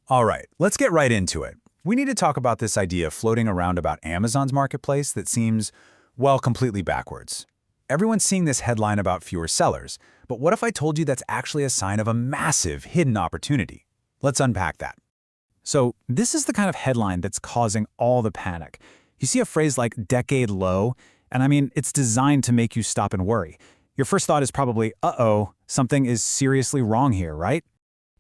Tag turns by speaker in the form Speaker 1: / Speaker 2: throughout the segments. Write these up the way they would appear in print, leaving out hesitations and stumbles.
Speaker 1: All right, let's get right into it. We need to talk about this idea floating around about Amazon's marketplace that seems, well, completely backwards. Everyone's seeing this headline about fewer sellers, but what if I told you that's actually a sign of a massive hidden opportunity? Let's unpack that. So, this is the kind of headline that's causing all the panic. You see a phrase like decade low, and I mean, it's designed to make you stop and worry. Your first thought is probably, uh-oh, something is seriously wrong here, right?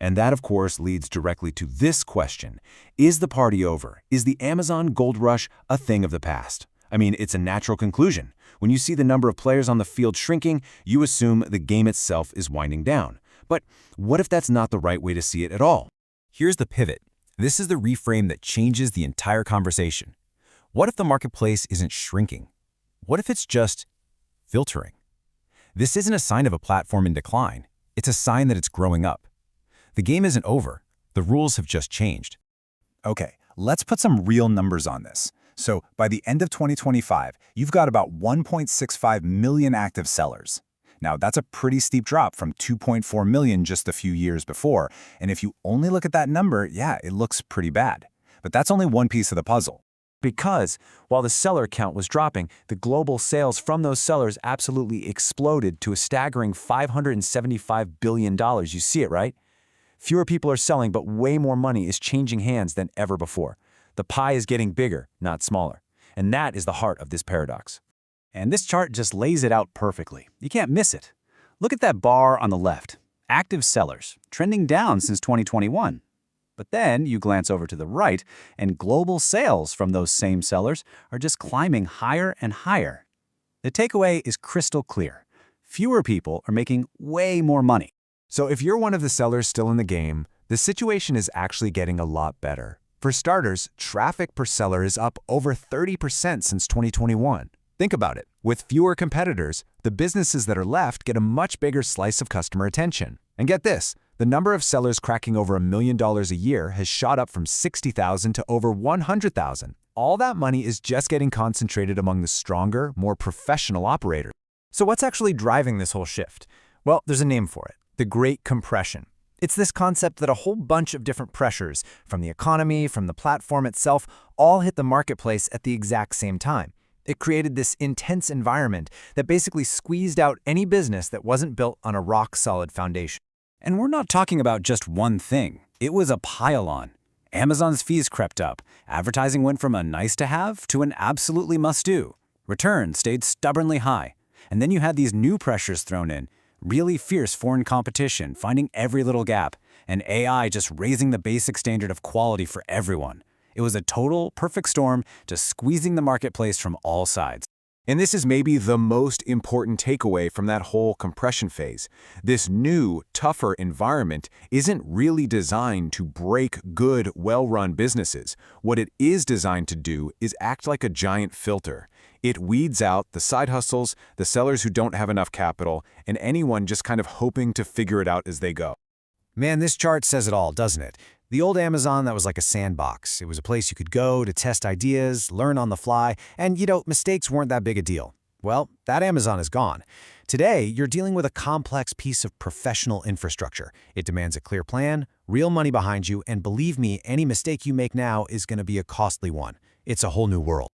Speaker 2: And that, of course, leads directly to this question. Is the party over? Is the Amazon gold rush a thing of the past? I mean, it's a natural conclusion. When you see the number of players on the field shrinking, you assume the game itself is winding down. But what if that's not the right way to see it at all?
Speaker 3: Here's the pivot. This is the reframe that changes the entire conversation. What if the marketplace isn't shrinking? What if it's just filtering? This isn't a sign of a platform in decline. It's a sign that it's growing up. The game isn't over. The rules have just changed.
Speaker 1: Okay, let's put some real numbers on this. So, by the end of 2025, you've got about 1.65 million active sellers. Now, that's a pretty steep drop from 2.4 million just a few years before, and if you only look at that number, yeah, it looks pretty bad. But that's only one piece of the puzzle.
Speaker 4: Because while the seller count was dropping, the global sales from those sellers absolutely exploded to a staggering $575 billion. You see it, right? Fewer people are selling, but way more money is changing hands than ever before. The pie is getting bigger, not smaller. And that is the heart of this paradox.
Speaker 3: And this chart just lays it out perfectly. You can't miss it. Look at that bar on the left. Active sellers, trending down since 2021. But then you glance over to the right, and global sales from those same sellers are just climbing higher and higher. The takeaway is crystal clear. Fewer people are making way more money.
Speaker 5: So if you're one of the sellers still in the game, the situation is actually getting a lot better. For starters, traffic per seller is up over 30% since 2021. Think about it. With fewer competitors, the businesses that are left get a much bigger slice of customer attention. And get this, the number of sellers cracking over $1 million a year has shot up from 60,000 to over 100,000. All that money is just getting concentrated among the stronger, more professional operators.
Speaker 6: So what's actually driving this whole shift? Well, there's a name for it. The Great Compression. It's this concept that a whole bunch of different pressures, from the economy, from the platform itself, all hit the marketplace at the exact same time. It created this intense environment that basically squeezed out any business that wasn't built on a rock-solid foundation.
Speaker 3: And we're not talking about just one thing. It was a pile-on. Amazon's fees crept up. Advertising went from a nice-to-have to an absolutely must-do. Returns stayed stubbornly high. And then you had these new pressures thrown in. Really fierce foreign competition, finding every little gap, and AI just raising the basic standard of quality for everyone. It was a total, perfect storm, just squeezing the marketplace from all sides.
Speaker 5: And this is maybe the most important takeaway from that whole compression phase. This new, tougher environment isn't really designed to break good, well-run businesses. What it is designed to do is act like a giant filter. It weeds out the side hustles, the sellers who don't have enough capital, and anyone just kind of hoping to figure it out as they go.
Speaker 6: Man, this chart says it all, doesn't it? The old Amazon, that was like a sandbox. It was a place you could go to test ideas, learn on the fly, and, mistakes weren't that big a deal. Well, that Amazon is gone. Today, you're dealing with a complex piece of professional infrastructure. It demands a clear plan, real money behind you, and believe me, any mistake you make now is going to be a costly one. It's a whole new world.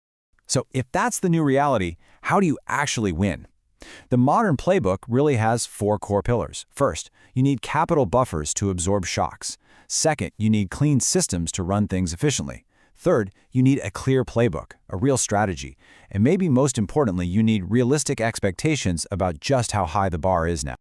Speaker 4: So if that's the new reality, how do you actually win? The modern playbook really has 4 core pillars. First, you need capital buffers to absorb shocks. Second, you need clean systems to run things efficiently. Third, you need a clear playbook, a real strategy. And maybe most importantly, you need realistic expectations about just how high the bar is now.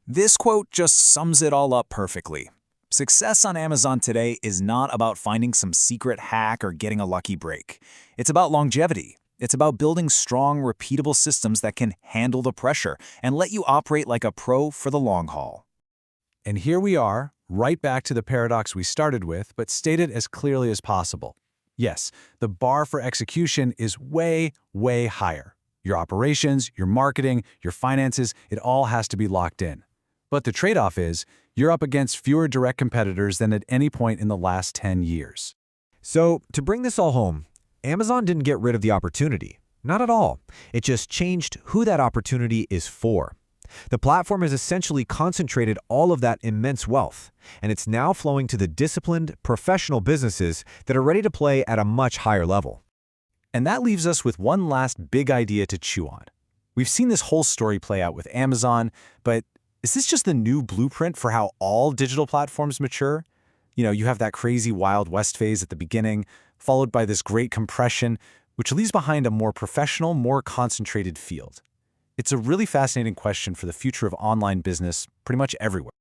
Speaker 1: This quote just sums it all up perfectly. Success on Amazon today is not about finding some secret hack or getting a lucky break. It's about longevity. It's about building strong, repeatable systems that can handle the pressure and let you operate like a pro for the long haul.
Speaker 6: And here we are, right back to the paradox we started with, but stated as clearly as possible. Yes, the bar for execution is way, way higher. Your operations, your marketing, your finances, it all has to be locked in. But the trade-off is, you're up against fewer direct competitors than at any point in the last 10 years.
Speaker 7: So, to bring this all home, Amazon didn't get rid of the opportunity. Not at all. It just changed who that opportunity is for. The platform has essentially concentrated all of that immense wealth, and it's now flowing to the disciplined, professional businesses that are ready to play at a much higher level.
Speaker 1: And that leaves us with one last big idea to chew on. We've seen this whole story play out with Amazon, but is this just the new blueprint for how all digital platforms mature? You have that crazy Wild West phase at the beginning, followed by this great compression, which leaves behind a more professional, more concentrated field. It's a really fascinating question for the future of online business pretty much everywhere.